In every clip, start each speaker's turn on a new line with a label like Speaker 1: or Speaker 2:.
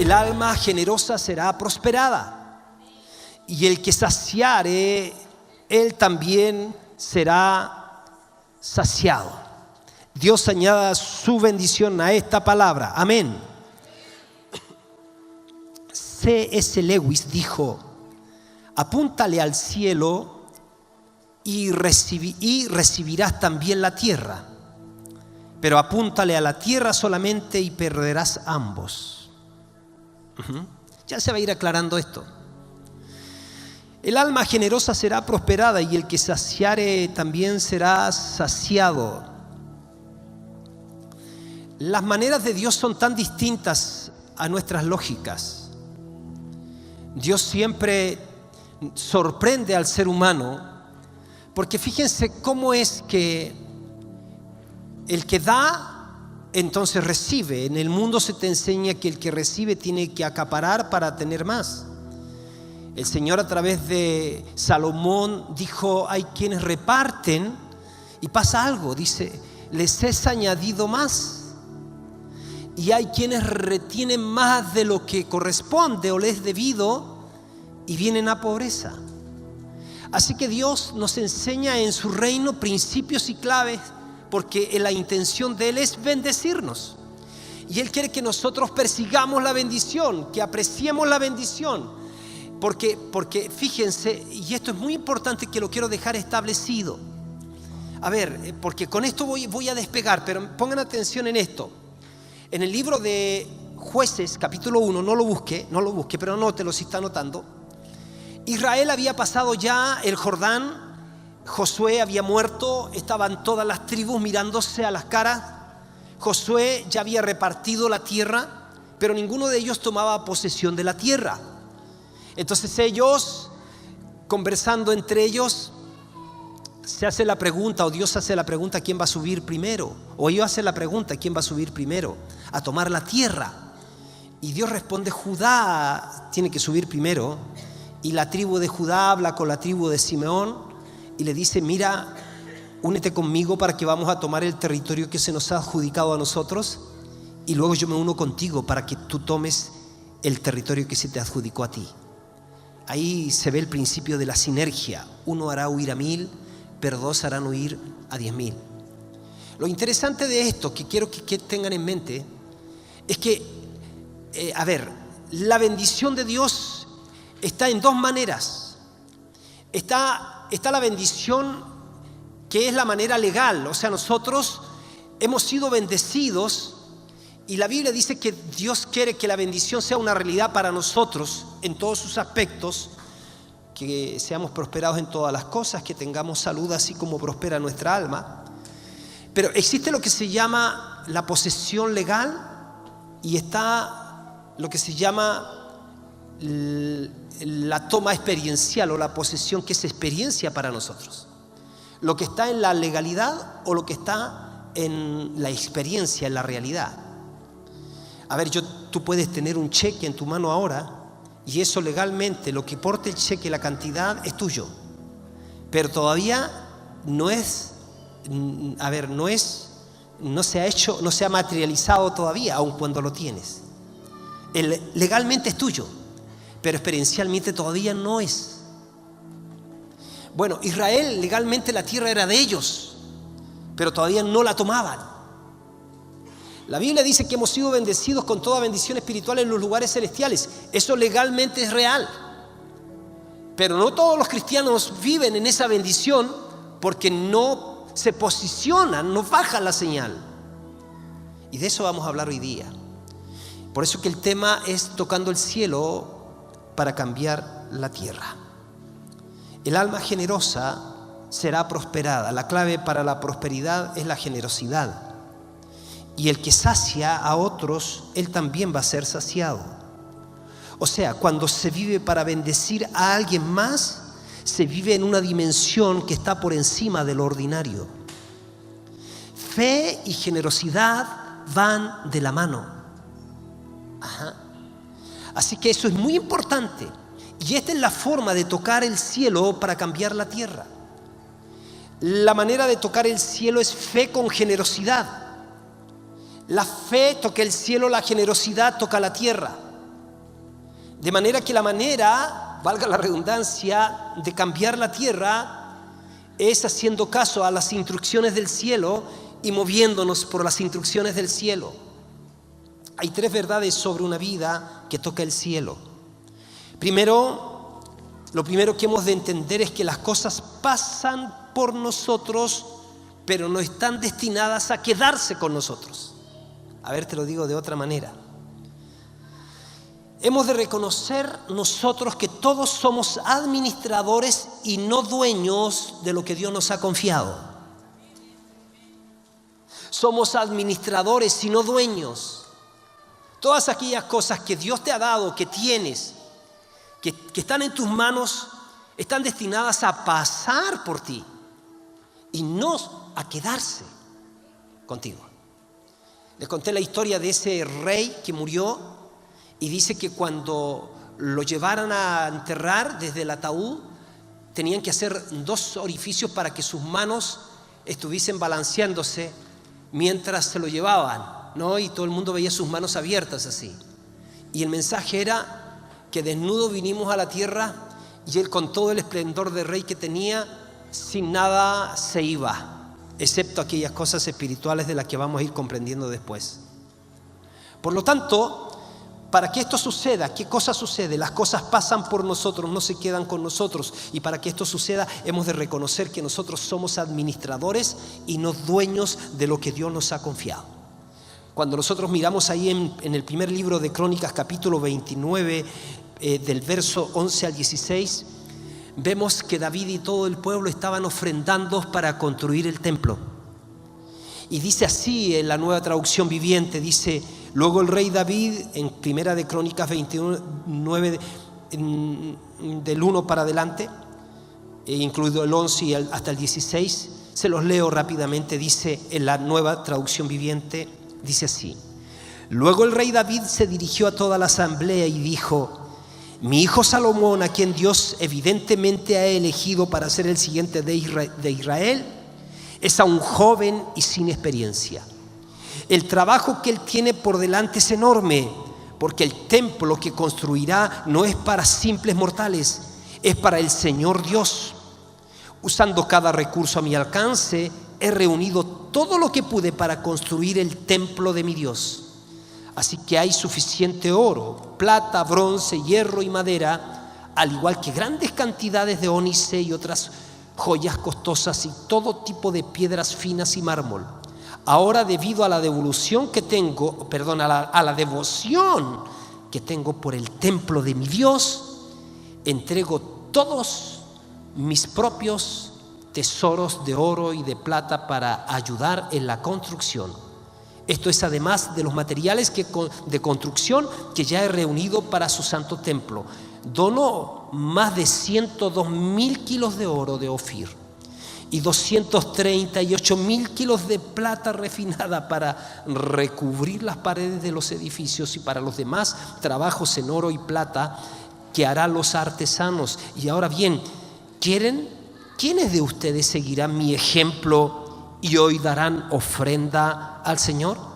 Speaker 1: El alma generosa será prosperada, y el que saciare, él también será saciado. Dios añada su bendición a esta palabra. Amén. C.S. Lewis dijo: apúntale al cielo y recibirás también la tierra, pero apúntale a la tierra solamente y perderás ambos. Ya se va a ir aclarando esto. El alma generosa será prosperada, y el que saciare también será saciado. Las maneras de Dios son tan distintas a nuestras lógicas. Dios siempre sorprende al ser humano, porque fíjense cómo es que el que da, entonces recibe. En el mundo se te enseña que el que recibe tiene que acaparar para tener más. El Señor, a través de Salomón, dijo: hay quienes reparten y pasa algo, dice: les es añadido más. Y hay quienes retienen más de lo que corresponde o les es debido y vienen a pobreza. Así que Dios nos enseña en su reino principios y claves, porque la intención de Él es bendecirnos. Y Él quiere que nosotros persigamos la bendición, que apreciemos la bendición. Porque fíjense, y esto es muy importante, que lo quiero dejar establecido. A ver, porque con esto voy a despegar, pero pongan atención en esto. En el libro de Jueces, capítulo 1, no lo busque, pero anótelo si está anotando. Israel había pasado ya el Jordán, Josué había muerto, estaban todas las tribus mirándose a las caras. Josué ya había repartido la tierra, pero ninguno de ellos tomaba posesión de la tierra. Entonces ellos, conversando entre ellos, se hace la pregunta, o Dios hace la pregunta: ¿quién va a subir primero? O ellos hacen la pregunta: ¿quién va a subir primero a tomar la tierra? Y Dios responde: Judá tiene que subir primero. Y la tribu de Judá habla con la tribu de Simeón y le dice: mira, únete conmigo para que vamos a tomar el territorio que se nos ha adjudicado a nosotros, y luego yo me uno contigo para que tú tomes el territorio que se te adjudicó a ti. Ahí se ve el principio de la sinergia. Uno hará huir a 1000, pero 2 harán huir a 10.000. Lo interesante de esto, que quiero que tengan en mente, es que, la bendición de Dios está en dos maneras. Está la bendición que es la manera legal, o sea, nosotros hemos sido bendecidos, y la Biblia dice que Dios quiere que la bendición sea una realidad para nosotros en todos sus aspectos, que seamos prosperados en todas las cosas, que tengamos salud así como prospera nuestra alma. Pero existe lo que se llama la posesión legal, y está lo que se llama la toma experiencial, o la posesión que es experiencia para nosotros. Lo que está en la legalidad o lo que está en la experiencia, en la realidad. Tú puedes tener un cheque en tu mano ahora, y eso legalmente, lo que porte el cheque, la cantidad, es tuyo. Pero todavía no se ha materializado todavía, aun cuando lo tienes. Legalmente es tuyo, pero experiencialmente todavía no es. Bueno, Israel, legalmente la tierra era de ellos, pero todavía no la tomaban. La Biblia dice que hemos sido bendecidos con toda bendición espiritual en los lugares celestiales. Eso legalmente es real. Pero no todos los cristianos viven en esa bendición, porque no se posicionan, no bajan la señal. Y de eso vamos a hablar hoy día. Por eso que el tema es tocando el cielo para cambiar la tierra. El alma generosa será prosperada. La clave para la prosperidad es la generosidad. Y el que sacia a otros, él también va a ser saciado. O sea, cuando se vive para bendecir a alguien más, se vive en una dimensión que está por encima de lo ordinario. Fe y generosidad van de la mano. Así que eso es muy importante. Y esta es la forma de tocar el cielo para cambiar la tierra. La manera de tocar el cielo es fe con generosidad. La fe toca el cielo, la generosidad toca la tierra. De manera que la manera, valga la redundancia, de cambiar la tierra es haciendo caso a las instrucciones del cielo y moviéndonos por las instrucciones del cielo. Hay 3 verdades sobre una vida que toca el cielo. Primero, lo primero que hemos de entender es que las cosas pasan por nosotros, pero no están destinadas a quedarse con nosotros. A ver, te lo digo de otra manera. Hemos de reconocer nosotros que todos somos administradores y no dueños de lo que Dios nos ha confiado. Somos administradores y no dueños. Todas aquellas cosas que Dios te ha dado, que tienes, que están en tus manos, están destinadas a pasar por ti y no a quedarse contigo. Les conté la historia de ese rey que murió y dice que cuando lo llevaran a enterrar desde el ataúd, tenían que hacer 2 orificios para que sus manos estuviesen balanceándose mientras se lo llevaban, ¿no? Y todo el mundo veía sus manos abiertas así. Y el mensaje era que desnudo vinimos a la tierra y él, con todo el esplendor de rey que tenía, sin nada se iba, excepto aquellas cosas espirituales de las que vamos a ir comprendiendo después. Por lo tanto, para que esto suceda, ¿qué cosa sucede? Las cosas pasan por nosotros, no se quedan con nosotros. Y para que esto suceda, hemos de reconocer que nosotros somos administradores y no dueños de lo que Dios nos ha confiado. Cuando nosotros miramos ahí en el primer libro de Crónicas, capítulo 29, del verso 11 al 16, vemos que David y todo el pueblo estaban ofrendando para construir el templo. Y dice así en la Nueva Traducción Viviente, dice: luego el rey David, en Primera de Crónicas 29, del 1 para adelante, incluido el 11 y hasta el 16, se los leo rápidamente. Dice en la Nueva Traducción Viviente, dice así: luego el rey David se dirigió a toda la asamblea y dijo: mi hijo Salomón, a quien Dios evidentemente ha elegido para ser el siguiente de Israel, es aún joven y sin experiencia. El trabajo que él tiene por delante es enorme, porque el templo que construirá no es para simples mortales, es para el Señor Dios. Usando cada recurso a mi alcance, he reunido todo lo que pude para construir el templo de mi Dios. Así que hay suficiente oro, plata, bronce, hierro y madera, al igual que grandes cantidades de ónice y otras joyas costosas y todo tipo de piedras finas y mármol. Ahora, debido a la devoción que tengo por el templo de mi Dios, entrego todos mis propios tesoros de oro y de plata para ayudar en la construcción. Esto es además de los materiales de construcción que ya he reunido para su santo templo. Donó más de 102.000 kilos de oro de Ofir y 238.000 kilos de plata refinada para recubrir las paredes de los edificios y para los demás trabajos en oro y plata que harán los artesanos. Y ahora bien, ¿quiénes de ustedes seguirán mi ejemplo y hoy darán ofrenda al Señor?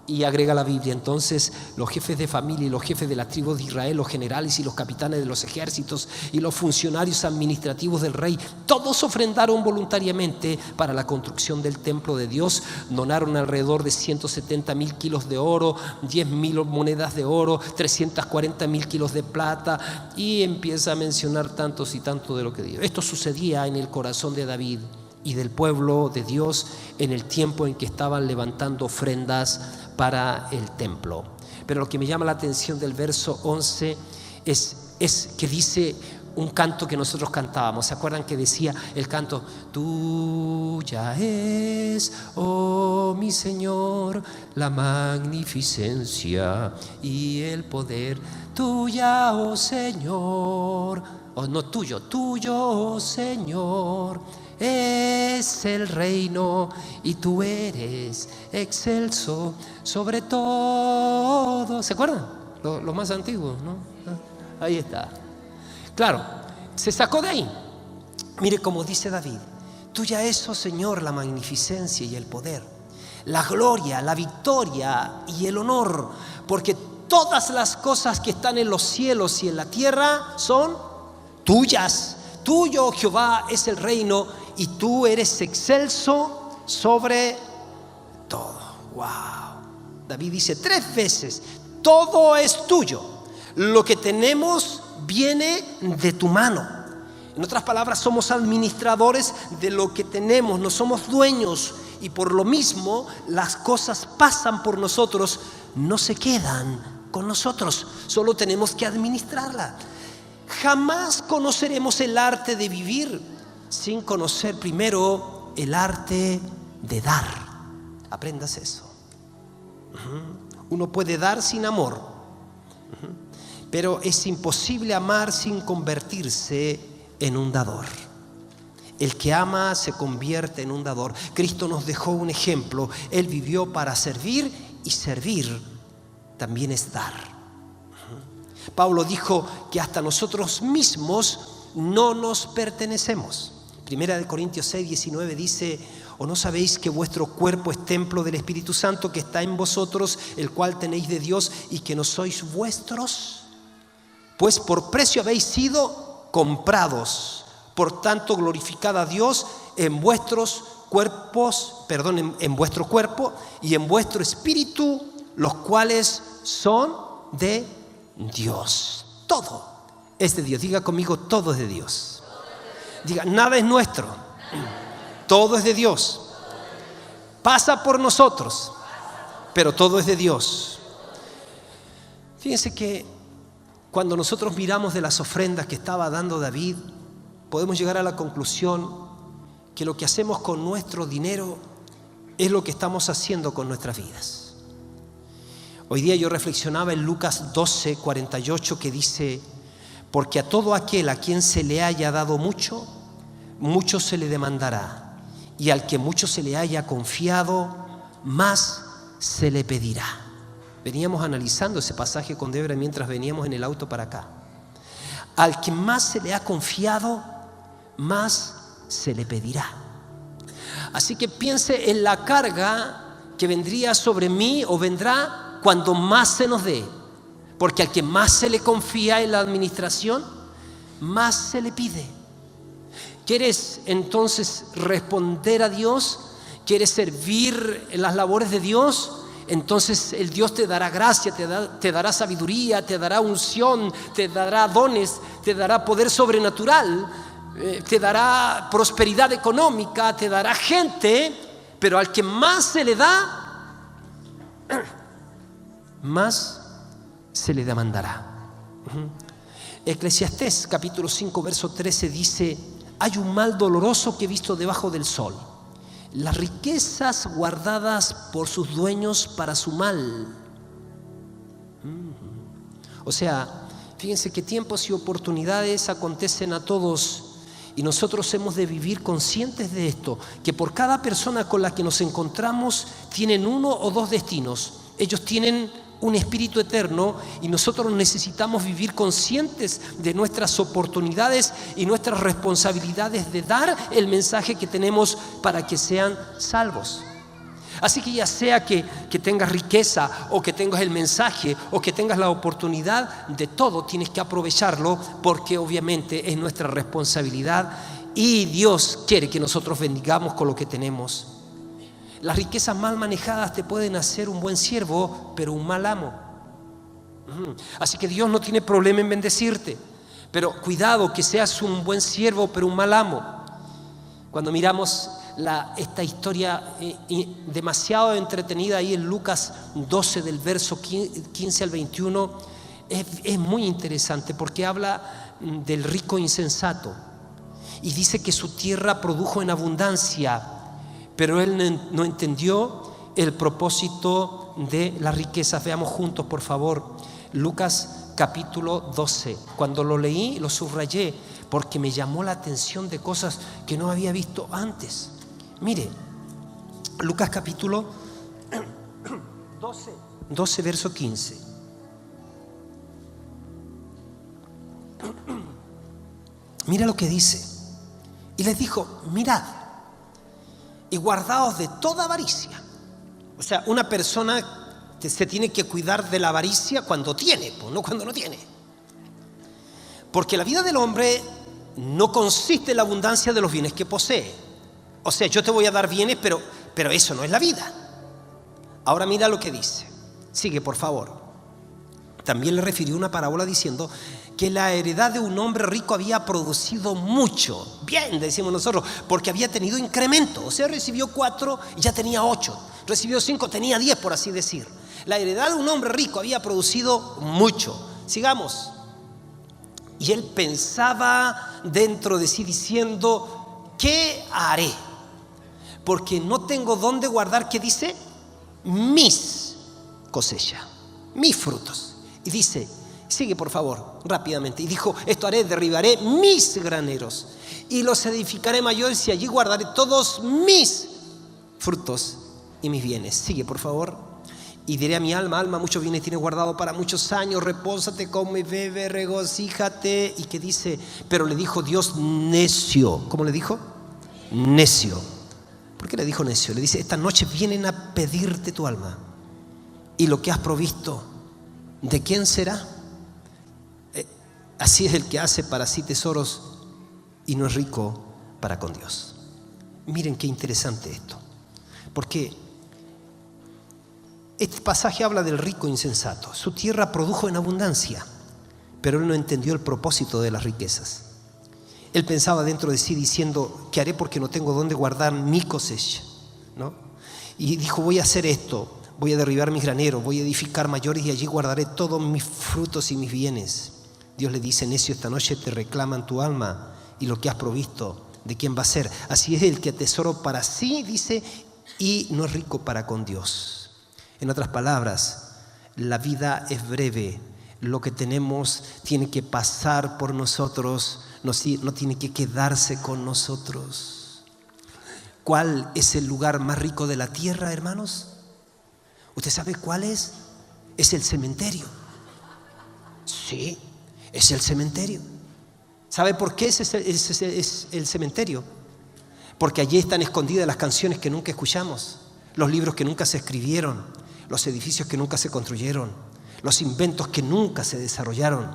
Speaker 1: Y agrega la Biblia: entonces los jefes de familia y los jefes de las tribus de Israel, los generales y los capitanes de los ejércitos y los funcionarios administrativos del rey, todos ofrendaron voluntariamente para la construcción del templo de Dios. Donaron alrededor de 170.000 kilos de oro, 10.000 monedas de oro, 340.000 kilos de plata, y empieza a mencionar tantos y tantos de lo que dio. Esto sucedía en el corazón de David y del pueblo de Dios en el tiempo en que estaban levantando ofrendas para el templo. Pero lo que me llama la atención del verso 11 es que dice un canto que nosotros cantábamos. ¿Se acuerdan que decía el canto? Tuya es, oh mi Señor, la magnificencia y el poder. Tuya, oh Señor, no tuyo, oh Señor, es el reino y tú eres excelso sobre todo. ¿Se acuerdan? Los más antiguos, ¿no? Ahí está. Claro, se sacó de ahí. Mire cómo dice David: tuya es, oh Señor, la magnificencia y el poder, la gloria, la victoria y el honor, porque todas las cosas que están en los cielos y en la tierra son tuyas. Tuyo, Jehová, es el reino y tú eres excelso sobre todo. Wow. David dice 3 veces, todo es tuyo. Lo que tenemos viene de tu mano. En otras palabras, somos administradores de lo que tenemos, no somos dueños. Y por lo mismo, las cosas pasan por nosotros, no se quedan con nosotros. Solo tenemos que administrarla. Jamás conoceremos el arte de vivir sin conocer primero el arte de dar. Aprendas eso. Uno puede dar sin amor, pero es imposible amar sin convertirse en un dador. El que ama se convierte en un dador. Cristo nos dejó un ejemplo. Él vivió para servir, y servir también es dar. Pablo dijo que hasta nosotros mismos no nos pertenecemos. Primera de Corintios 6:19 dice: ¿o no sabéis que vuestro cuerpo es templo del Espíritu Santo que está en vosotros, el cual tenéis de Dios, y que no sois vuestros? Pues por precio habéis sido comprados. Por tanto, glorificad a Dios en vuestros cuerpos, en vuestro cuerpo y en vuestro espíritu, los cuales son de Dios. Todo es de Dios. Diga conmigo, todo es de Dios. Diga, nada es nuestro. Todo es de Dios. Pasa por nosotros, pero todo es de Dios. Fíjense que cuando nosotros miramos de las ofrendas que estaba dando David, podemos llegar a la conclusión que lo que hacemos con nuestro dinero es lo que estamos haciendo con nuestras vidas. Hoy día yo reflexionaba en Lucas 12:48, que dice: porque a todo aquel a quien se le haya dado mucho, mucho se le demandará, y al que mucho se le haya confiado, más se le pedirá. Veníamos analizando ese pasaje con Débora mientras veníamos en el auto para acá. Al que más se le ha confiado, más se le pedirá. Así que piense en la carga que vendría sobre mí o vendrá cuando más se nos dé, porque al que más se le confía en la administración, más se le pide. ¿Quieres entonces responder a Dios? ¿Quieres servir en las labores de Dios? Entonces el Dios te dará gracia, te dará sabiduría, te dará unción, te dará dones, te dará poder sobrenatural, te dará prosperidad económica, te dará gente, pero al que más se le da, más se le demandará. Eclesiastés capítulo 5 verso 13 dice: hay un mal doloroso que he visto debajo del sol, las riquezas guardadas por sus dueños para su mal. O sea, fíjense que tiempos y oportunidades acontecen a todos, y nosotros hemos de vivir conscientes de esto, que por cada persona con la que nos encontramos tienen uno o dos destinos. Ellos tienen un espíritu eterno y nosotros necesitamos vivir conscientes de nuestras oportunidades y nuestras responsabilidades de dar el mensaje que tenemos para que sean salvos. Así que ya sea que tengas riqueza o que tengas el mensaje o que tengas la oportunidad, de todo tienes que aprovecharlo, porque obviamente es nuestra responsabilidad y Dios quiere que nosotros bendigamos con lo que tenemos. Las riquezas mal manejadas te pueden hacer un buen siervo, pero un mal amo. Así que Dios no tiene problema en bendecirte, pero cuidado que seas un buen siervo, pero un mal amo. Cuando miramos esta historia demasiado entretenida ahí en Lucas 12 del verso 15 al 21, es muy interesante porque habla del rico insensato y dice que su tierra produjo en abundancia, pero él no entendió el propósito de las riquezas. Veamos juntos, por favor, Lucas capítulo 12. Cuando lo leí, lo subrayé porque me llamó la atención de cosas que no había visto antes. Mire, Lucas capítulo 12 verso 15. Mira lo que dice. Y les dijo: mirad y guardaos de toda avaricia. O sea, una persona se tiene que cuidar de la avaricia cuando tiene, no cuando no tiene. Porque la vida del hombre no consiste en la abundancia de los bienes que posee. O sea, yo te voy a dar bienes, pero eso no es la vida. Ahora mira lo que dice. Sigue, por favor. También le refirió una parábola diciendo que la heredad de un hombre rico había producido mucho. Bien, decimos nosotros, porque había tenido incremento. O sea, recibió 4 y ya tenía 8. Recibió 5, tenía 10, por así decir. La heredad de un hombre rico había producido mucho. Sigamos. Y él pensaba dentro de sí diciendo, ¿qué haré? Porque no tengo dónde guardar, ¿qué dice? Mis cosechas, mis frutos. Y dice, sigue por favor, rápidamente. Y dijo, esto haré, derribaré mis graneros y los edificaré mayores y allí guardaré todos mis frutos y mis bienes. Sigue por favor. Y diré a mi alma, alma, muchos bienes tienes guardado para muchos años, repósate, come, bebe, regocíjate. ¿Y qué dice? Pero le dijo Dios, necio. ¿Cómo le dijo? Necio. ¿Por qué le dijo necio? Le dice, esta noche vienen a pedirte tu alma. Y lo que has provisto, ¿de quién será? Así es el que hace para sí tesoros y no es rico para con Dios. Miren qué interesante esto. Porque este pasaje habla del rico insensato. Su tierra produjo en abundancia, pero él no entendió el propósito de las riquezas. Él pensaba dentro de sí diciendo, ¿qué haré porque no tengo dónde guardar mi cosecha? ¿No? Y dijo, voy a hacer esto, voy a derribar mis graneros, voy a edificar mayores y allí guardaré todos mis frutos y mis bienes. Dios le dice, necio, esta noche te reclaman tu alma y lo que has provisto, ¿de quién va a ser? Así es el que atesoró para sí, dice, y no es rico para con Dios. En otras palabras, la vida es breve. Lo que tenemos tiene que pasar por nosotros, no tiene que quedarse con nosotros. ¿Cuál es el lugar más rico de la tierra, hermanos? ¿Usted sabe cuál es? Es el cementerio. Sí, es el cementerio. ¿Sabe por qué es el cementerio? Porque allí están escondidas las canciones que nunca escuchamos, los libros que nunca se escribieron, los edificios que nunca se construyeron, los inventos que nunca se desarrollaron,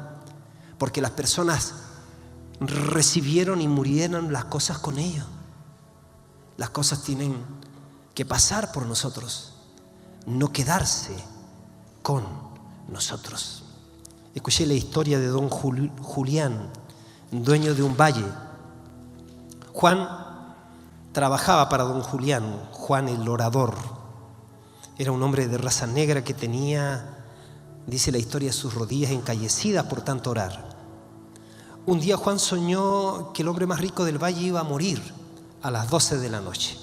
Speaker 1: porque las personas recibieron y murieron las cosas con ellos. Las cosas tienen que pasar por nosotros, no quedarse con nosotros. Escuché la historia de don Julián, dueño de un valle. Juan trabajaba para don Julián, Juan el orador. Era un hombre de raza negra que tenía, dice la historia, sus rodillas encallecidas por tanto orar. Un día Juan soñó que el hombre más rico del valle iba a morir a las 12 de la noche.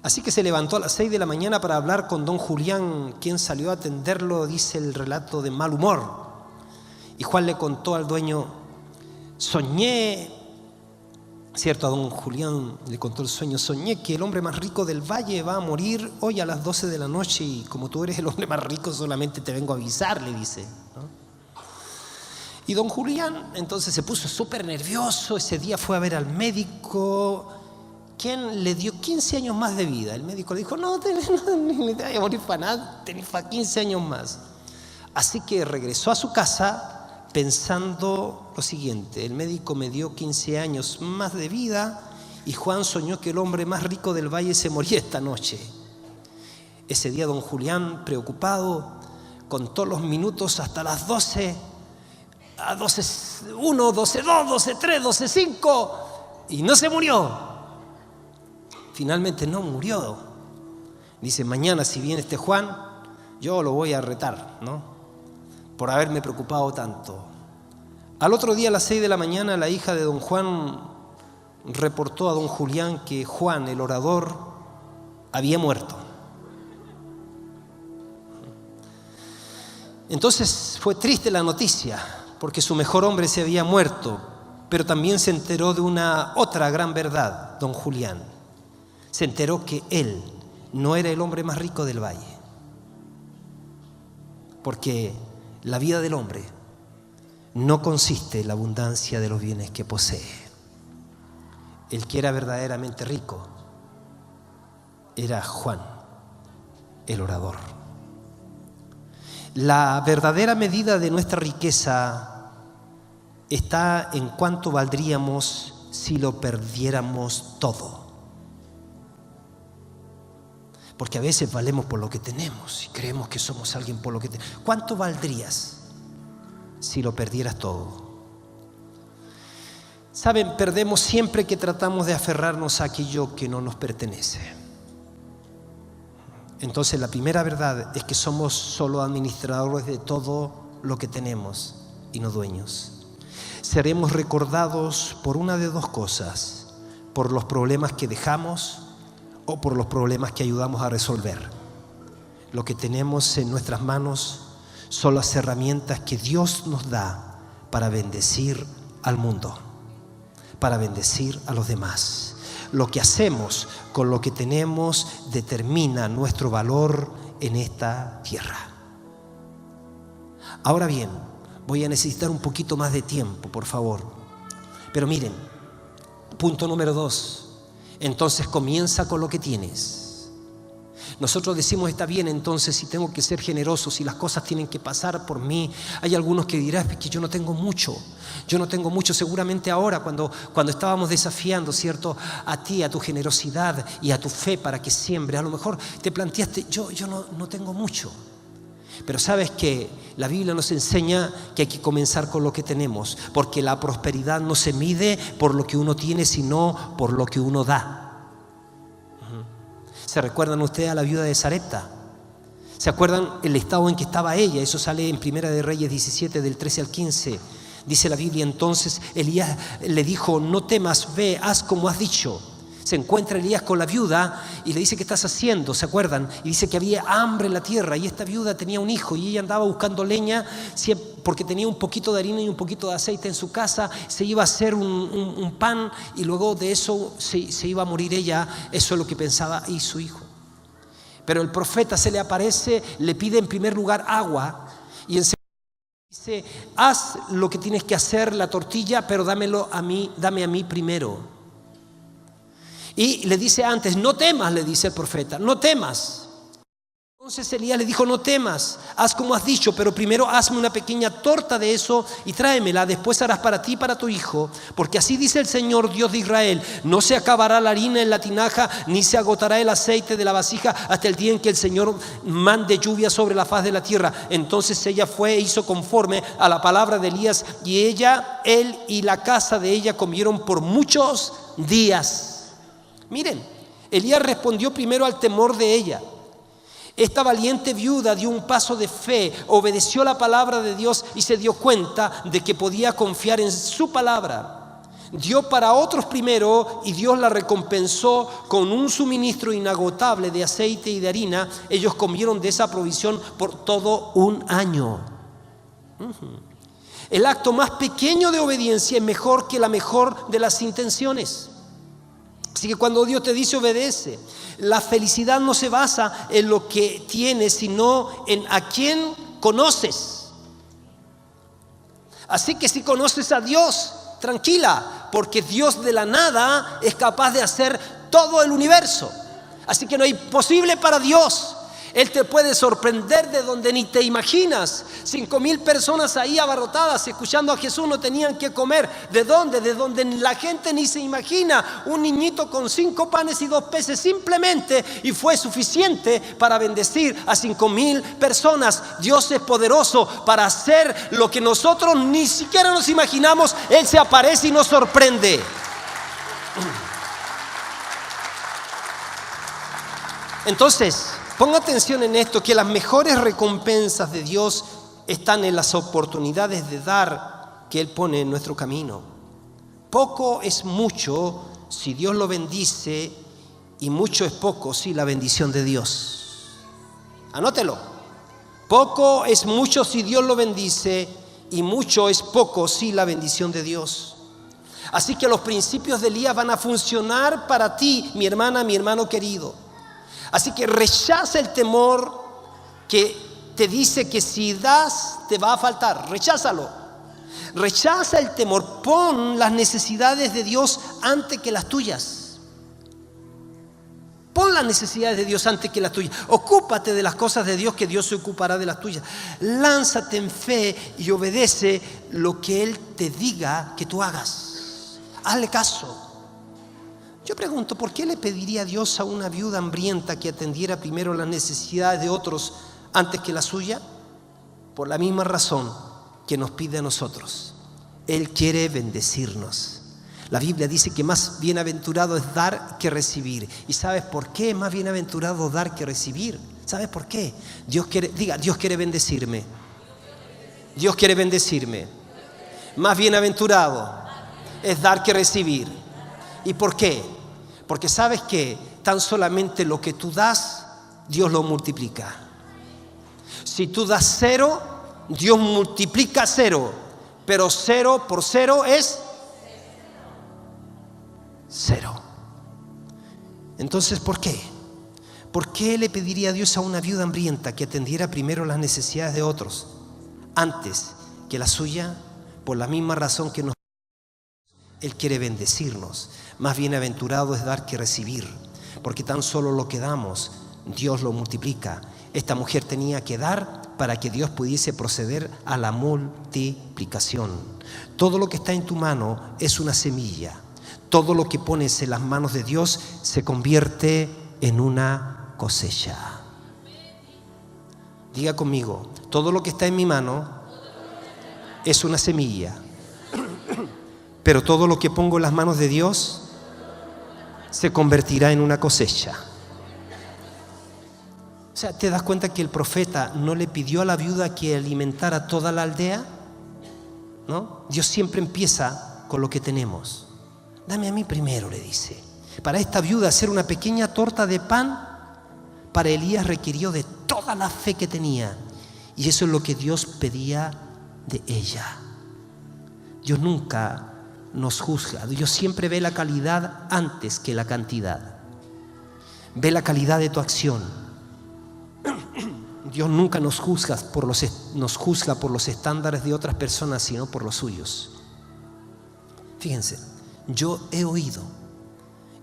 Speaker 1: Así que se levantó a las 6 de la mañana para hablar con don Julián, quien salió a atenderlo, dice el relato, de mal humor. Y Juan le contó al dueño, soñé, cierto, a don Julián le contó el sueño, soñé que el hombre más rico del valle va a morir hoy a las 12 de la noche y como tú eres el hombre más rico solamente te vengo a avisar, le dice, ¿no? Y don Julián entonces se puso súper nervioso. Ese día fue a ver al médico, quien le dio 15 años más de vida. El médico le dijo, no te vayas a morir para nada, tenés para 15 años más. Así que regresó a su casa pensando lo siguiente, el médico me dio 15 años más de vida y Juan soñó que el hombre más rico del valle se moría esta noche. Ese día don Julián, preocupado, contó los minutos hasta las 12, a 12:1, 12:2, 12:3, 12:5 y no se murió. Finalmente no murió. Dice, mañana si viene este Juan, yo lo voy a retar, ¿no? Por haberme preocupado tanto. Al otro día a las 6 de la mañana la hija de don Juan reportó a don Julián que Juan, el orador, había muerto. Entonces fue triste la noticia, porque su mejor hombre se había muerto, pero también se enteró de una otra gran verdad, don Julián. Se enteró que él no era el hombre más rico del valle, porque la vida del hombre no consiste en la abundancia de los bienes que posee. El que era verdaderamente rico era Juan, el orador. La verdadera medida de nuestra riqueza está en cuánto valdríamos si lo perdiéramos todo. Porque a veces valemos por lo que tenemos y creemos que somos alguien por lo que tenemos. ¿Cuánto valdrías si lo perdieras todo? Saben, perdemos siempre que tratamos de aferrarnos a aquello que no nos pertenece. Entonces la primera verdad es que somos solo administradores de todo lo que tenemos y no dueños. Seremos recordados por una de dos cosas: por los problemas que dejamos o por los problemas que ayudamos a resolver. Lo que tenemos en nuestras manos son las herramientas que Dios nos da para bendecir al mundo, para bendecir a los demás. Lo que hacemos con lo que tenemos determina nuestro valor en esta tierra. Ahora bien, voy a necesitar un poquito más de tiempo, por favor. Pero miren, punto número 2. Entonces comienza con lo que tienes. Nosotros decimos, está bien, entonces si tengo que ser generoso, si las cosas tienen que pasar por mí. Hay algunos que dirán, es que yo no tengo mucho. Seguramente ahora cuando estábamos desafiando, ¿cierto?, a ti, a tu generosidad y a tu fe para que siembre, a lo mejor te planteaste, yo no tengo mucho. Pero sabes que la Biblia nos enseña que hay que comenzar con lo que tenemos, porque la prosperidad no se mide por lo que uno tiene, sino por lo que uno da. ¿Se recuerdan ustedes a la viuda de Sarepta? ¿Se acuerdan el estado en que estaba ella? Eso sale en Primera de Reyes 17, del 13 al 15. Dice la Biblia, entonces Elías le dijo, no temas, ve, haz como has dicho. Se encuentra Elías con la viuda y le dice, ¿qué estás haciendo? ¿Se acuerdan? Y dice que había hambre en la tierra y esta viuda tenía un hijo y ella andaba buscando leña porque tenía un poquito de harina y un poquito de aceite en su casa. Se iba a hacer un pan y luego de eso se iba a morir ella. Eso es lo que pensaba y su hijo. Pero el profeta se le aparece, le pide en primer lugar agua y en segundo dice, haz lo que tienes que hacer, la tortilla, pero dame a mí primero. Y le dice antes, no temas, le dice el profeta, no temas. Entonces Elías le dijo, no temas, haz como has dicho, pero primero hazme una pequeña torta de eso y tráemela, después harás para ti y para tu hijo, porque así dice el Señor Dios de Israel, no se acabará la harina en la tinaja, ni se agotará el aceite de la vasija hasta el día en que el Señor mande lluvia sobre la faz de la tierra. Entonces ella fue e hizo conforme a la palabra de Elías, y él y la casa de ella comieron por muchos días. Miren, Elías respondió primero al temor de ella. Esta valiente viuda dio un paso de fe, obedeció la palabra de Dios y se dio cuenta de que podía confiar en su palabra. Dio para otros primero y Dios la recompensó con un suministro inagotable de aceite y de harina. Ellos comieron de esa provisión por todo un año. El acto más pequeño de obediencia es mejor que la mejor de las intenciones. Así que cuando Dios te dice obedece, la felicidad no se basa en lo que tienes, sino en a quién conoces. Así que si conoces a Dios, tranquila, porque Dios de la nada es capaz de hacer todo el universo. Así que no hay imposible para Dios. Él te puede sorprender de donde ni te imaginas. 5,000 personas ahí abarrotadas escuchando a Jesús no tenían que comer. ¿De dónde? De donde la gente ni se imagina. Un niñito con 5 panes y 2 peces simplemente, y fue suficiente para bendecir a 5,000 personas. Dios es poderoso para hacer lo que nosotros ni siquiera nos imaginamos. Él se aparece y nos sorprende. Entonces, ponga atención en esto, que las mejores recompensas de Dios están en las oportunidades de dar que Él pone en nuestro camino. Poco es mucho si Dios lo bendice, y mucho es poco si la bendición de Dios. Anótelo. Poco es mucho si Dios lo bendice, y mucho es poco si la bendición de Dios. Así que los principios de Elías van a funcionar para ti, mi hermana, mi hermano querido. Así que rechaza el temor que te dice que si das te va a faltar. Recházalo. Rechaza el temor. Pon las necesidades de Dios antes que las tuyas. Pon las necesidades de Dios antes que las tuyas. Ocúpate de las cosas de Dios, que Dios se ocupará de las tuyas. Lánzate en fe y obedece lo que Él te diga que tú hagas. Hazle caso. Yo pregunto, ¿por qué le pediría Dios a una viuda hambrienta que atendiera primero las necesidades de otros antes que la suya? Por la misma razón que nos pide a nosotros. Él quiere bendecirnos. La Biblia dice que más bienaventurado es dar que recibir. ¿Y sabes por qué es más bienaventurado dar que recibir? ¿Sabes por qué? Dios quiere bendecirme. Dios quiere bendecirme. Más bienaventurado es dar que recibir. ¿Y por qué? Porque sabes que tan solamente lo que tú das, Dios lo multiplica. Si tú das 0, Dios multiplica 0. Pero 0 por 0 es 0. Entonces, ¿por qué? ¿Por qué le pediría a Dios a una viuda hambrienta que atendiera primero las necesidades de otros antes que la suya? Por la misma razón que Él quiere bendecirnos. Más bienaventurado es dar que recibir, porque tan solo lo que damos, Dios lo multiplica. Esta mujer tenía que dar para que Dios pudiese proceder a la multiplicación. Todo lo que está en tu mano es una semilla. Todo lo que pones en las manos de Dios se convierte en una cosecha. Diga conmigo, todo lo que está en mi mano es una semilla. Pero todo lo que pongo en las manos de Dios se convertirá en una cosecha. O sea, ¿te das cuenta que el profeta no le pidió a la viuda que alimentara toda la aldea? ¿No? Dios siempre empieza con lo que tenemos. Dame a mí primero, le dice. Para esta viuda hacer una pequeña torta de pan, para Elías requirió de toda la fe que tenía. Y eso es lo que Dios pedía de ella. Dios nunca nos juzga. Dios siempre ve la calidad antes que la cantidad. Ve la calidad de tu acción. Dios nunca nos juzga por los estándares de otras personas, sino por los suyos. Fíjense, yo he oído,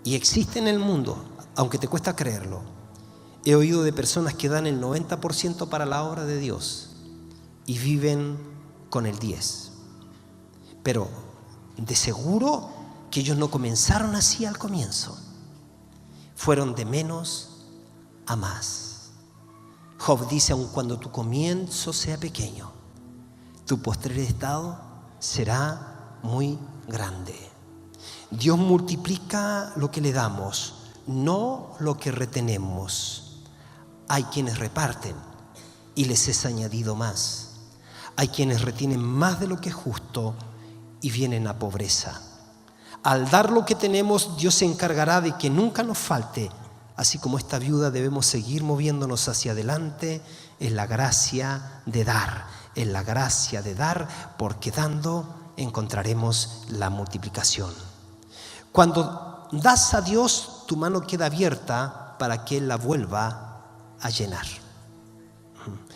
Speaker 1: y existe en el mundo, aunque te cuesta creerlo, he oído de personas que dan el 90% para la obra de Dios y viven con el 10%. Pero de seguro que ellos no comenzaron así al comienzo. Fueron de menos a más. Job dice, aun cuando tu comienzo sea pequeño, tu postrer estado será muy grande. Dios multiplica lo que le damos, no lo que retenemos. Hay quienes reparten y les es añadido más. Hay quienes retienen más de lo que es justo y vienen a pobreza. Al dar lo que tenemos, Dios se encargará de que nunca nos falte. Así como esta viuda, debemos seguir moviéndonos hacia adelante en la gracia de dar. En la gracia de dar, porque dando encontraremos la multiplicación. Cuando das a Dios, tu mano queda abierta para que Él la vuelva a llenar.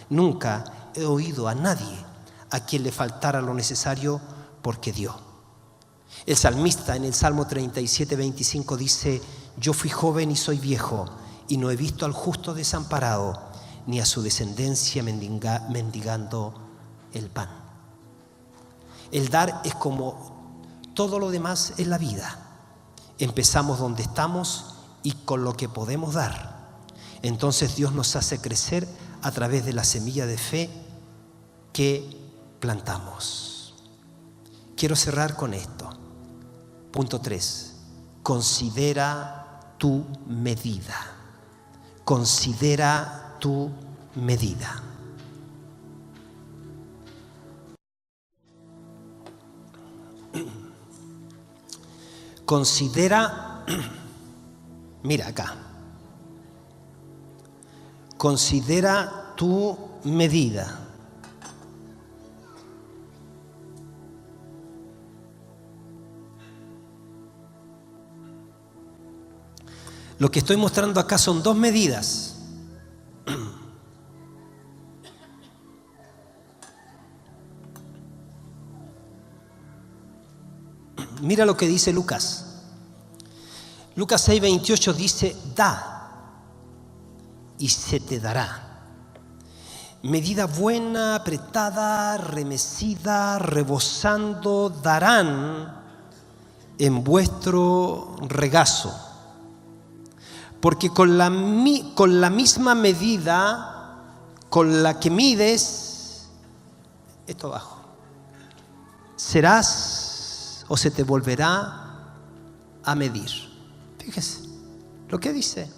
Speaker 1: Nunca he oído a nadie a quien le faltara lo necesario porque dio. El salmista en el Salmo 37:25 dice: yo fui joven y soy viejo, y no he visto al justo desamparado, ni a su descendencia mendigando el pan. El dar es como todo lo demás en la vida. Empezamos donde estamos y con lo que podemos dar. Entonces Dios nos hace crecer a través de la semilla de fe que plantamos. Quiero cerrar con esto. Punto 3. Considera tu medida. Considera tu medida. Considera, mira acá. Considera tu medida. Lo que estoy mostrando acá son dos medidas. Mira lo que dice Lucas. Lucas 6:28 dice: da y se te dará. Medida buena, apretada, remecida, rebosando, darán en vuestro regazo. Porque con la misma medida con la que mides, esto abajo, serás o se te volverá a medir. Fíjese lo que dice.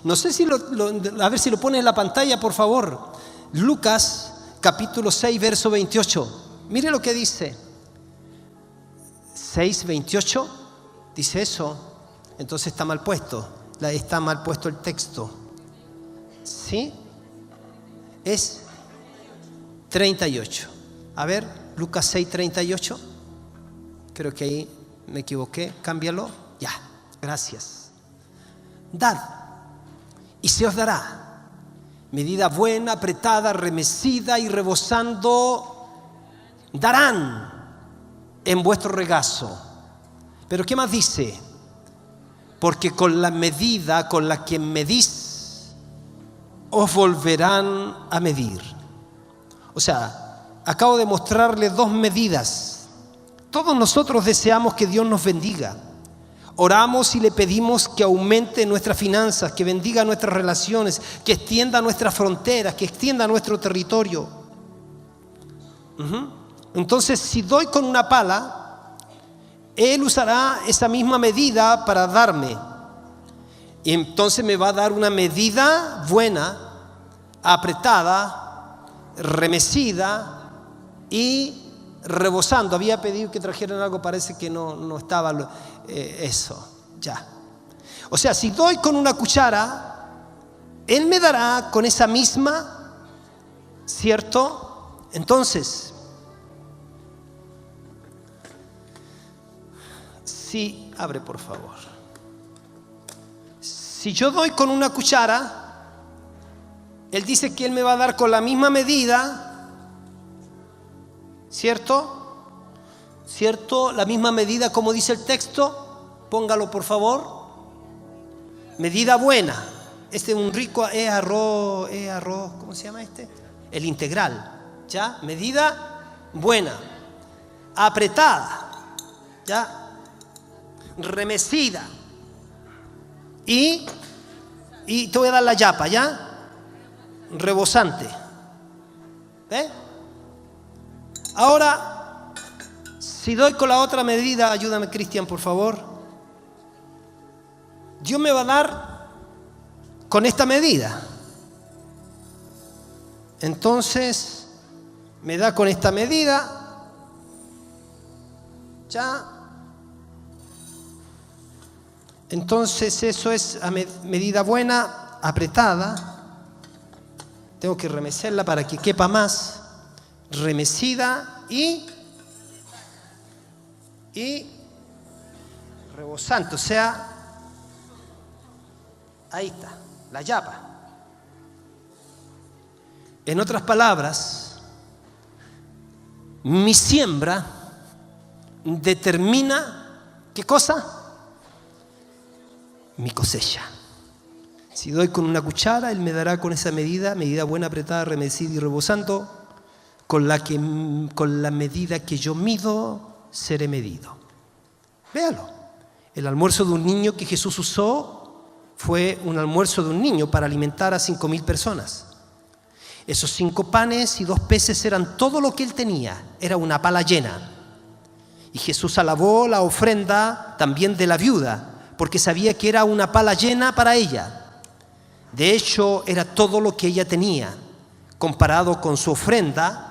Speaker 1: No sé si a ver si lo pone en la pantalla, por favor. Lucas capítulo 6, verso 28. Mire lo que dice. 6, 28. Dice eso. Entonces está mal puesto. Está mal puesto el texto. ¿Sí? Es 38. A ver, Lucas 6, 38. Creo que ahí me equivoqué. Cámbialo. Ya, gracias. Dad y se os dará. Medida buena, apretada, remecida y rebosando, darán en vuestro regazo. Pero ¿qué más dice? Porque con la medida con la que medís, os volverán a medir. O sea, acabo de mostrarles dos medidas. Todos nosotros deseamos que Dios nos bendiga. Oramos y le pedimos que aumente nuestras finanzas, que bendiga nuestras relaciones, que extienda nuestras fronteras, que extienda nuestro territorio. Entonces, si doy con una pala, Él usará esa misma medida para darme. Y entonces me va a dar una medida buena, apretada, remecida y rebosando. Había pedido que trajeran algo, parece que no estaba eso, ya. O sea, si doy con una cuchara, Él me dará con esa misma, ¿cierto? Entonces, si, abre por favor. Si yo doy con una cuchara, Él dice que Él me va a dar con la misma medida, ¿cierto? ¿Cierto? La misma medida como dice el texto. Póngalo por favor. Medida buena. Este es un rico arroz, ¿cómo se llama este? El integral. ¿Ya? Medida buena. Apretada. ¿Ya? Remecida. Y te voy a dar la yapa, ¿ya? Rebosante. ¿Ve? Ahora, si doy con la otra medida, ayúdame Cristian por favor. Dios me va a dar con esta medida. Entonces, me da con esta medida. Ya. Entonces eso es a medida buena, apretada. Tengo que remecerla para que quepa más. Remecida y rebosante, o sea, ahí está, la yapa. En otras palabras, mi siembra determina, ¿qué cosa? Mi cosecha. Si doy con una cuchara, Él me dará con esa medida buena, apretada, remecida y rebosando, con la medida que yo mido, seré medido. Véalo. El almuerzo de un niño que Jesús usó fue un almuerzo de un niño para alimentar a 5.000 personas. Esos 5 panes y 2 peces eran todo lo que él tenía. Era una pala llena. Y Jesús alabó la ofrenda también de la viuda, porque sabía que era una pala llena para ella. De hecho, era todo lo que ella tenía. Comparado con su ofrenda,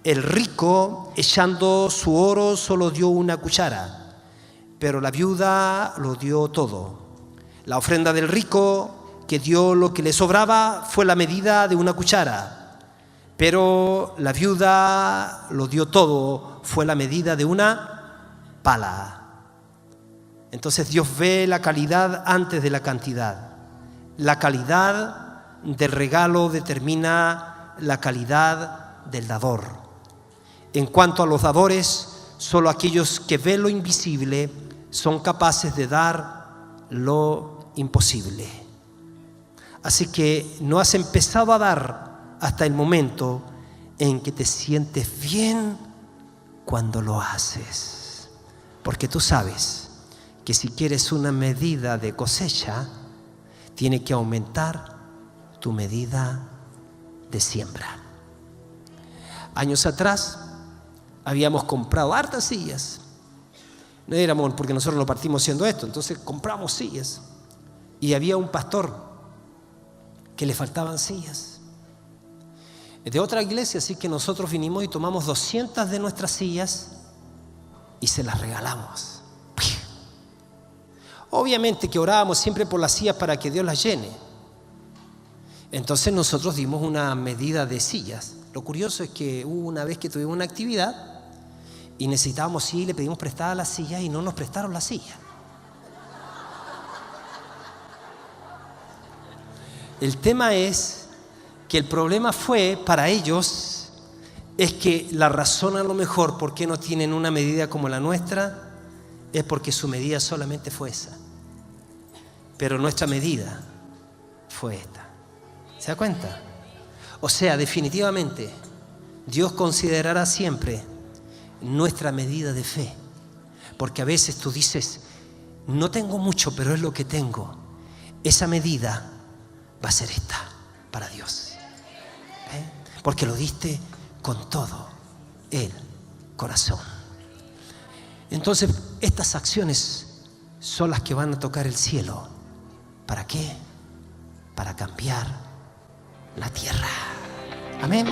Speaker 1: el rico, echando su oro, solo dio una cuchara, pero la viuda lo dio todo. La ofrenda del rico, que dio lo que le sobraba, fue la medida de una cuchara, pero la viuda lo dio todo, fue la medida de una pala. Entonces Dios ve la calidad antes de la cantidad. La calidad del regalo determina la calidad del dador. En cuanto a los dadores, solo aquellos que ven lo invisible son capaces de dar lo imposible. Así que no has empezado a dar hasta el momento en que te sientes bien cuando lo haces. Porque tú sabes que si quieres una medida de cosecha, tiene que aumentar tu medida de siembra. Años atrás habíamos comprado hartas sillas. No éramos porque nosotros lo partimos haciendo esto, entonces compramos sillas. Y había un pastor que le faltaban sillas de otra iglesia, así que nosotros vinimos y tomamos 200 de nuestras sillas y se las regalamos. Obviamente que orábamos siempre por las sillas para que Dios las llene. Entonces nosotros dimos una medida de sillas. Lo curioso es que hubo una vez que tuvimos una actividad y necesitábamos sillas y le pedimos prestada las sillas y no nos prestaron las sillas. El tema es que el problema fue para ellos es que la razón a lo mejor por qué no tienen una medida como la nuestra es porque su medida solamente fue esa. Pero nuestra medida fue esta. ¿Se da cuenta? O sea, definitivamente Dios considerará siempre nuestra medida de fe. Porque a veces tú dices, no tengo mucho, pero es lo que tengo. Esa medida va a ser esta para Dios. Porque lo diste con todo el corazón. Entonces, estas acciones son las que van a tocar el cielo. ¿Para qué? Para cambiar la tierra. Amén.